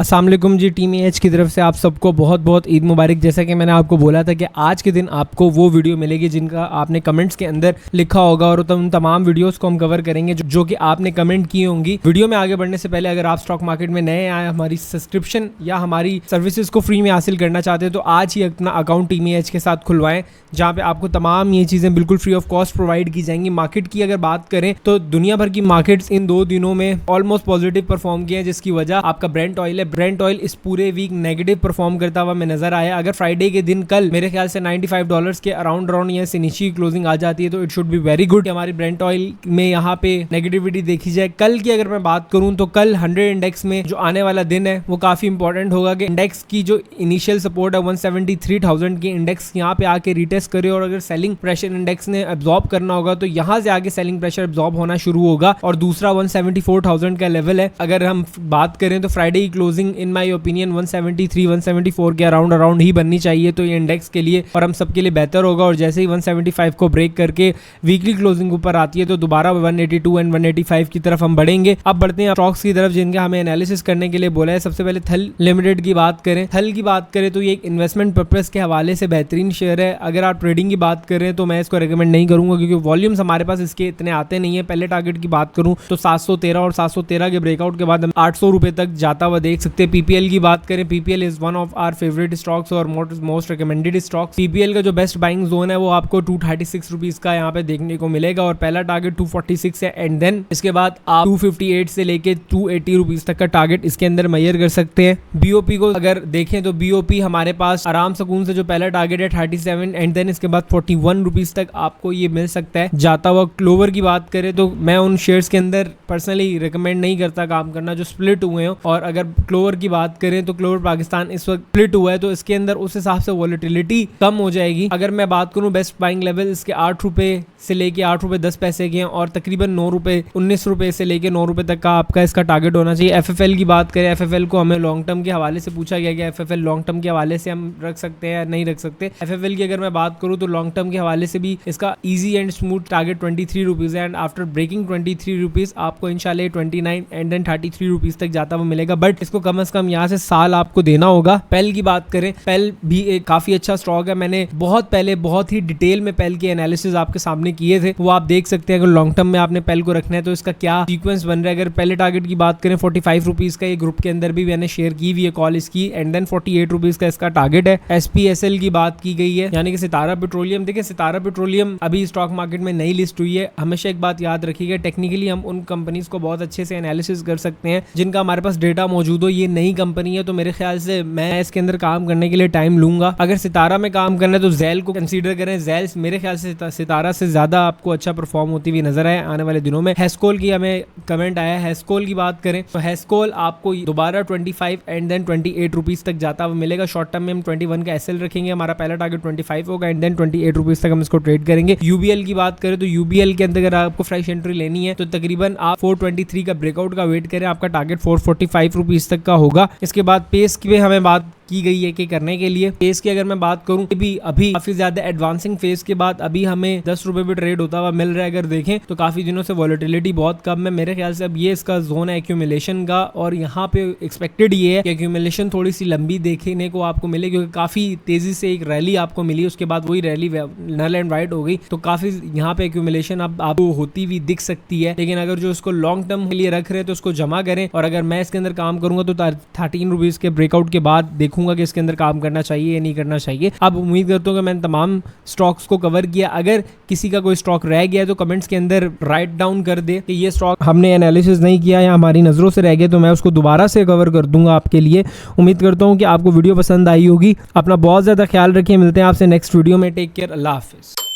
अस्सलाम वालेकुम जी, team H की तरफ से आप सबको बहुत बहुत ईद मुबारक। जैसा कि मैंने आपको बोला था कि आज के दिन आपको वो वीडियो मिलेगी जिनका आपने कमेंट्स के अंदर लिखा होगा और उन तमाम वीडियोस को हम कवर करेंगे जो कि आपने कमेंट की होंगी। वीडियो में आगे बढ़ने से पहले अगर आप स्टॉक मार्केट में नए आए, हमारी सब्सक्रिप्शन या हमारी सर्विसेज को फ्री में हासिल करना चाहते हैं तो आज ही अपना अकाउंट टीम एच के साथ खुलवाएं, जहाँ पे आपको तमाम ये चीज़ें बिल्कुल फ्री ऑफ कॉस्ट प्रोवाइड की जाएंगी। मार्केट की अगर बात करें तो दुनिया भर की मार्केट्स इन 2 दिनों में ऑलमोस्ट पॉजिटिव परफॉर्म किए हैं, जिसकी वजह आपका ब्रेंट ऑयल है। ब्रेंट ऑयल इस पूरे वीक नेगेटिव परफॉर्म करता हुआ हमें नजर आया। अगर फ्राइडे के दिन कल मेरे ख्याल से $95 के अराउंड यहाँ से नीचे क्लोजिंग आ जाती है तो it should be very good. हमारी ब्रेंट ऑयल में यहाँ पे नेगेटिविटी देखी जाए। कल की अगर मैं बात करूं तो कल 100 इंडेक्स में जो आने वाला दिन है वो काफी इंपॉर्टेंट होगा कि इंडेक्स की जो इनिशियल सपोर्ट है 173,000 की इंडेक्स यहाँ पे आके रिटेस्ट करे और अगर सेलिंग प्रेशर इंडेक्स ने एब्जॉर्ब करना होगा तो यहाँ से आगे सेलिंग प्रेशर एब्जॉर्ब होना शुरू होगा। और दूसरा 174,000 का लेवल है। अगर हम बात करें तो फ्राइडे की क्लोजिंग इन माय ओपिनियन 173 174 के अराउंड ही बननी चाहिए तो ये इंडेक्स के लिए और हम सबके लिए बेहतर होगा। और जैसे ही 175 को ब्रेक करके वीकली क्लोजिंग ऊपर आती है तो दोबारा 182 एंड 185 की तरफ हम बढ़ेंगे। अब बढ़ते हैं स्टॉक्स की तरफ जिनका हमें एनालिसिस करने के लिए बोला है। सबसे पहले थल लिमिटेड की बात करें। थल की बात करें तो ये एक इन्वेस्टमेंट पर्पस के हवाले से बेहतरीन शेयर है। अगर आप ट्रेडिंग की बात करें तो मैं इसको रेकमेंड नहीं करूंगा क्योंकि वॉल्यूम्स हमारे पास इसके इतने आते नहीं है। पहले टारगेट की बात करूं तो 713 और 713 के ब्रेकआउट के बाद हम 800 रुपए तक जाता हुआ देख सकते हैं। पीपीएल की बात करें, PPL is one of our favourite stocks और मोस्ट रिकमेंडेड स्टॉक्स। पीपीएल का जो बेस्ट बाइंग जोन है वो आपको 236 रुपीज का यहाँ पे देखने को मिलेगा और पहला टारगेट 246 है एंड देन इसके बाद आप 258 से लेके 280 रुपीज तक का टारगेट इसके अंदर मेजर कर सकते हैं। बीओपी को अगर देखें तो बीओपी हमारे पास आराम सुकून से जो पहला टारगेट है 37 एंड देन इसके बाद 41 रुपीज तक आपको ये मिल सकता है जाता हुआ। क्लोवर की बात करें तो मैं उन शेयर्स के अंदर पर्सनली रिकमेंड नहीं करता काम करना जो स्प्लिट हुए हो। और अगर क्लोवर की बात करें तो क्लोवर पाकिस्तान इस वक्त स्प्लिट हुआ है तो इसके अंदर उस हिसाब से वॉलेटिलिटी कम हो जाएगी। अगर मैं बात करूं बेस्ट बाइंग लेवल इसके 8 रुपए से लेके 8 रुपए 10 पैसे के हैं और तकरीबन 9 रुपए 19 रुपए से लेके 9 रुपए तक का आपका इसका टारगेट होना चाहिए। एफएफएल की बात करें, एफएफएल को हमें लॉन्ग टर्म के हवाले से पूछा गया कि एफएफएल लॉन्ग टर्म के हवाले से हम रख सकते हैं या नहीं रख सकते। एफएफएल की अगर मैं बात करूं तो लॉन्ग टर्म के हवाले से भी इसका easy and smooth target 23 rupees है एंड आफ्टर ब्रेकिंग 23 रुपीज आपको इंशाल्लाह 29 एंड देन 33 रुपीज तक जाता हुआ मिलेगा। बट इसको कम से कम यहाँ से साल आपको देना होगा। पेल की बात करें, पेल भी एक काफी अच्छा स्टॉक है। मैंने बहुत पहले बहुत ही डिटेल में पेल के एनालिसिस आपके सामने किए थे, वो आप देख सकते हैं। अगर लॉन्ग टर्म में आपने पेल को रखना है तो इसका क्या सीक्वेंस बन रहा है। अगर पहले टारगेट की बात करें 45 रुपीज का, ये ग्रुप के अंदर भी मैंने शेयर की हुई है कॉल इसकी एंड देन 48 रुपीज का इसका टारगेट है। एसपीएसएल की बात की गई है यानी कि सितारा पेट्रोलियम। देखिए सितारा पेट्रोलियम अभी स्टॉक मार्केट में नई लिस्ट हुई है। हमेशा एक बात याद रखिएगा, टेक्निकली हम उन कंपनीज को बहुत अच्छे से एनालिसिस कर सकते हैं जिनका हमारे पास डेटा मौजूद हो। ये नई कंपनी है तो मेरे ख्याल से मैं इसके अंदर काम करने के लिए टाइम लूंगा। अगर सितारा में काम करना है तो जेल को कंसीडर करें। जेल मेरे ख्याल से सितारा से ज्यादा आपको अच्छा परफॉर्म होती हुई नजर आए आने वाले दिनों में। हेस्कोल की हमें कमेंट आया है। हेस्कोल की बात करें तो हेस्कोल आपको दोबारा 25 एंड देन 28 रुपीज तक जाता हुआ मिलेगा। शॉर्ट टर्म में हम 21 का एसएल रखेंगे। हमारा पहला टारगेट 25 होगा एंड देन 28 रुपीज तक हम इसको ट्रेड करेंगे। यूबीएल की बात करें तो यूबीएल के अंदर अगर आपको फ्रेश एंट्री लेनी है तो तकरीबन आप 423 का ब्रेकआउट का वेट करें। आपका टारगेट 445 रुपीज तक का होगा। इसके बाद पेस की हमें बात की गई है कि करने के लिए पेस की अगर मैं बात करूं भी अभी काफी ज्यादा एडवांसिंग फेज के बाद अभी हमें 10 रुपए पे ट्रेड होता हुआ मिल रहा है। अगर देखें तो काफी दिनों से वॉलेटिलिटी बहुत कम है। मेरे ख्याल से अब ये इसका जोन है एक्यूमुलेशन का और यहाँ पे एक्सपेक्टेड ये है कि एक्यूमुलेशन थोड़ी सी लंबी देखने को आपको मिले क्योंकि काफी तेजी से एक रैली आपको मिली, उसके बाद वही रैली नल एंड वाइट हो गई तो काफी यहाँ पे एक्यूमुलेशन अब आपको होती हुई दिख सकती है। लेकिन अगर जो इसको लॉन्ग टर्म के लिए रख रहे हैं तो उसको जमा करें और अगर मैं इसके अंदर काम करूंगा तो 13 रुपीज के ब्रेकआउट के बाद देखूंगा कि इसके अंदर काम करना चाहिए या नहीं करना चाहिए। अब उम्मीद करता हूँ कि मैंने तमाम स्टॉक्स को कवर किया। अगर किसी का कोई स्टॉक रह गया है तो कमेंट्स के अंदर राइट डाउन कर दे कि ये स्टॉक हमने एनालिसिस नहीं किया या हमारी नजरों से रह गया तो मैं उसको दोबारा से कवर कर दूंगा आपके लिए। उम्मीद करता हूँ कि आपको वीडियो पसंद आई होगी। अपना बहुत ज्यादा ख्याल रखिए। मिलते हैं आपसे नेक्स्ट वीडियो में। Take care. अल्लाह हाफिज।